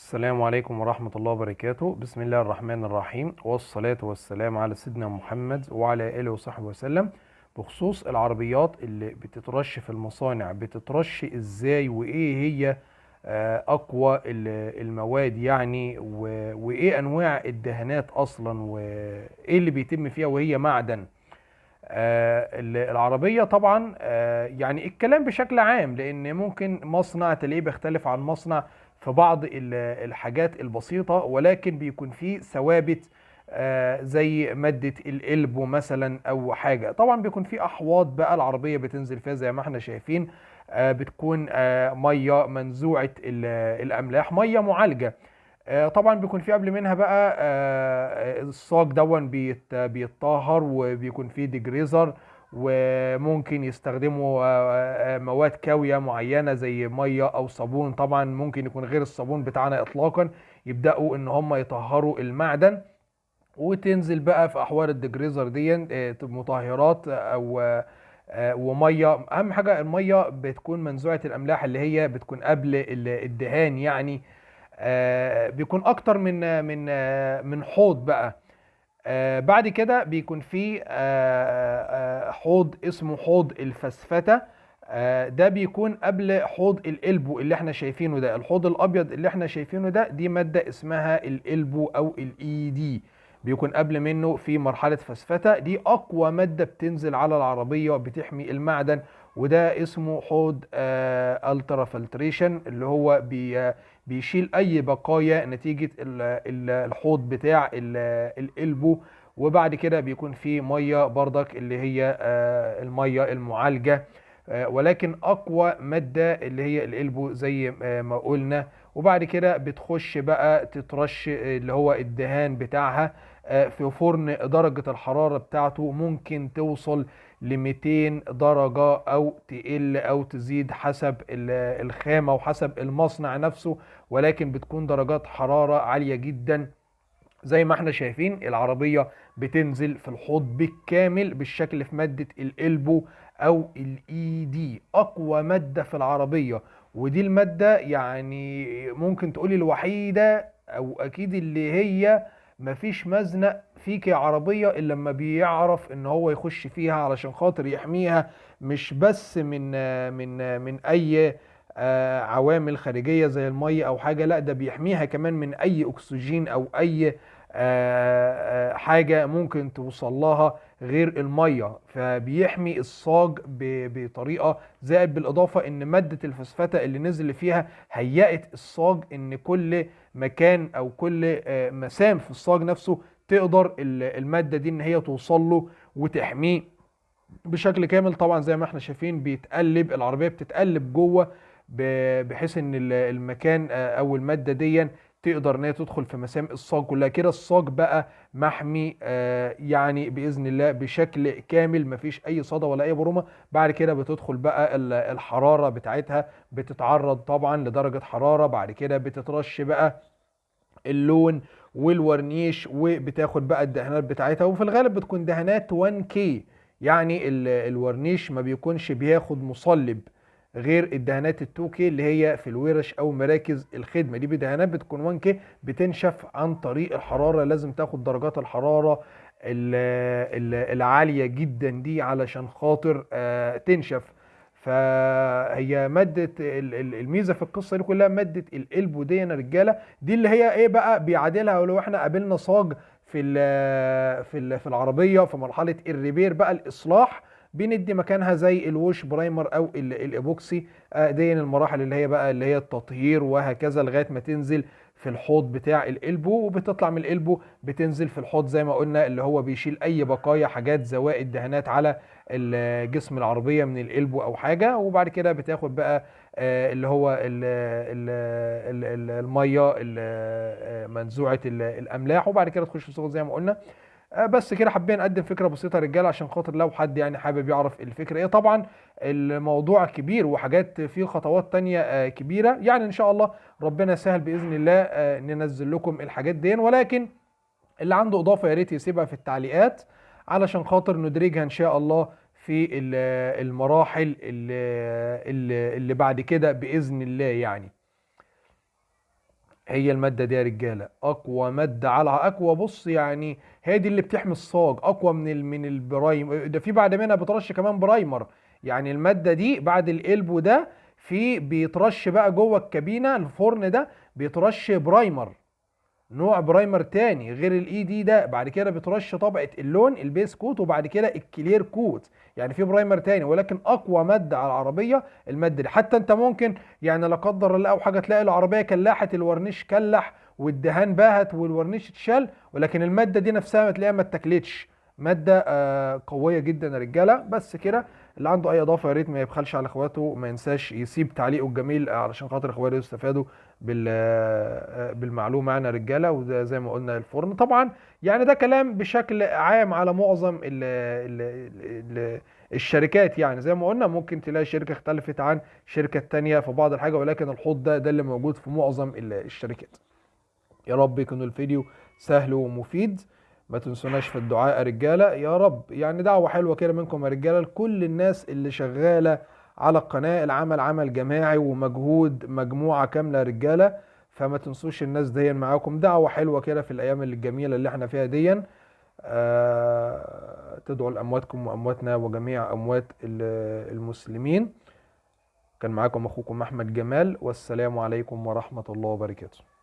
السلام عليكم ورحمة الله وبركاته. بسم الله الرحمن الرحيم، والصلاة والسلام على سيدنا محمد وعلى آله وصحبه وسلم. بخصوص العربيات اللي بتترش في المصانع، بتترش ازاي وايه هي اقوى المواد يعني وايه انواع الدهانات اصلا وايه اللي بيتم فيها وهي معدن. العربية طبعا، يعني الكلام بشكل عام، لأن ممكن مصنع تلاقيه بيختلف عن مصنع في بعض الحاجات البسيطة، ولكن بيكون فيه ثوابت زي مادة القلب مثلا أو حاجة. طبعا بيكون فيه أحواض بقى العربية بتنزل فيها زي ما احنا شايفين، بتكون مية منزوعة الأملاح، مية معالجة. طبعا بيكون في قبل منها بقى الصاج دون بيتطهر، وبيكون فيه ديجريزر، وممكن يستخدموا مواد كاوية معينة زي مية او صابون. طبعا ممكن يكون غير الصابون بتاعنا اطلاقا، يبدأوا ان هم يطهروا المعدن، وتنزل بقى في احوار الديجريزر دي مطهرات او وميه. اهم حاجه الميه بتكون منزوعه الاملاح، اللي هي بتكون قبل الدهان يعني. بيكون اكتر من حوض بقى. بعد كده بيكون في حوض اسمه حوض الفسفتة. ده بيكون قبل حوض القلبو اللي احنا شايفينه ده. الحوض الابيض اللي احنا شايفينه ده، دي مادة اسمها القلبو او الاي دي، بيكون قبل منه في مرحلة فسفتة. دي اقوى مادة بتنزل على العربية بتحمي المعدن، وده اسمه حوض الترا فلتريشن، اللي هو بيشيل اي بقايا نتيجة الحوض بتاع القلبو. وبعد كده بيكون في ميه بردك اللي هي الميه المعالجه، ولكن اقوى ماده اللي هي القلبو زي ما قلنا. وبعد كده بتخش بقى تترش اللي هو الدهان بتاعها في فرن. درجة الحرارة بتاعته ممكن توصل ل 200 درجة، أو تقل أو تزيد حسب الخامة وحسب المصنع نفسه، ولكن بتكون درجات حرارة عالية جدا. زي ما احنا شايفين العربية بتنزل في الحوض بالكامل بالشكل في مادة القلبو او الاي دي، اقوى مادة في العربية. ودي المادة يعني ممكن تقولي الوحيدة، او اكيد اللي هي مفيش مزنق فيك يا عربية الا لما بيعرف ان هو يخش فيها علشان خاطر يحميها، مش بس من اي عوامل خارجية زي المية او حاجة، لا ده بيحميها كمان من اي اكسجين او اي حاجة ممكن توصل لها غير المية. فبيحمي الصاج بطريقة، زائد بالإضافة إن مادة الفسفتة اللي نزل فيها هيأت الصاج إن كل مكان أو كل مسام في الصاج نفسه تقدر المادة دي إن هي توصل له وتحميه بشكل كامل. طبعا زي ما احنا شايفين بيتقلب العربية، بتتقلب جوه بحيث ان المكان او المادة دي تقدر ان هي تدخل في مسام الصاج كلها. كده الصاج بقى محمي يعني باذن الله بشكل كامل، مفيش اي صدى ولا اي برومه. بعد كده بتدخل بقى الحراره بتاعتها، بتتعرض طبعا لدرجه حراره. بعد كده بتترش بقى اللون والورنيش، وبتاخد بقى الدهانات بتاعتها، وفي الغالب بتكون دهانات 1K. يعني الورنيش ما بيكونش بياخد مصلب غير الدهانات ال2K اللي هي في الورش او مراكز الخدمه. دي بدهانات بتكون 1K، بتنشف عن طريق الحراره. لازم تاخد درجات الحراره العاليه جدا دي علشان خاطر تنشف. فهي ماده الميزه في القصه دي كلها ماده القلب دي يا رجاله. دي اللي هي ايه بقى بيعادلها لو احنا قابلنا صاج في العربيه في مرحله الريبير بقى الاصلاح، بندي مكانها زي الوش برايمر او الايبوكسي. دي المراحل اللي هي بقى اللي هي التطهير، وهكذا لغايه ما تنزل في الحوض بتاع القلبو. وبتطلع من القلبو بتنزل في الحوض زي ما قلنا، اللي هو بيشيل اي بقايا حاجات زوائد دهانات على جسم العربيه من القلبو او حاجه. وبعد كده بتاخد بقى اللي هو الميه منزوعه الاملاح، وبعد كده تخش في الصوت زي ما قلنا. بس كده حابين نقدم فكره بسيطه يا رجاله، عشان خاطر لو حد يعني حابب يعرف الفكره ايه. طبعا الموضوع كبير وحاجات فيه خطوات تانية كبيره، يعني ان شاء الله ربنا يسهل باذن الله ننزل لكم الحاجات دي. ولكن اللي عنده اضافه يا ريت يسيبها في التعليقات علشان خاطر ندرجها ان شاء الله في المراحل اللي بعد كده باذن الله يعني. هي المادة دي يا رجالة أقوى مادة على أقوى، بص يعني هي دي اللي بتحمي الصاج أقوى من البرايم ده، في بعد منها بترش كمان برايمر. يعني المادة دي بعد القلب ده في بيترش بقى جوه الكابينة الفرن ده، بيترش برايمر، نوع برايمر تاني غير الاي دي ده. بعد كده بترش طبقة اللون البيس كوت، وبعد كده الكلير كوت. يعني في برايمر تاني، ولكن اقوى مادة على العربية المادة دي. حتى انت ممكن يعني لا قدر الله او حاجة تلاقي العربية كلحت، الورنيش كلح والدهان باهت والورنيش اتشال، ولكن المادة دي نفسها ما تلاقيها ما اتاكلتش. مادة قوية جدا يا رجالة. بس كده، اللي عنده اي اضافة يا ريت ما يبخلش على اخواته، ما ينساش يسيب تعليقه الجميل علشان خاطر اخواته يستفادوا بالمعلومه يعني يا رجاله. وده زي ما قلنا الفرن طبعا. يعني ده كلام بشكل عام على معظم ال الشركات. يعني زي ما قلنا ممكن تلاقي شركه اختلفت عن شركه تانية في بعض الحاجه، ولكن الحوض ده اللي موجود في معظم الشركات. يا رب يكون الفيديو سهل ومفيد. ما تنسوناش في الدعاء يا رجاله يا رب. يعني دعوه حلوه كده منكم يا رجاله لكل الناس اللي شغاله على القناه. العمل عمل جماعي ومجهود مجموعه كامله يا رجاله، فما تنسوش الناس دي معاكم. دعوه حلوه كده في الايام الجميله اللي احنا فيها دي. تدعوا لامواتكم وامواتنا وجميع اموات المسلمين. كان معاكم اخوكم احمد جمال، والسلام عليكم ورحمه الله وبركاته.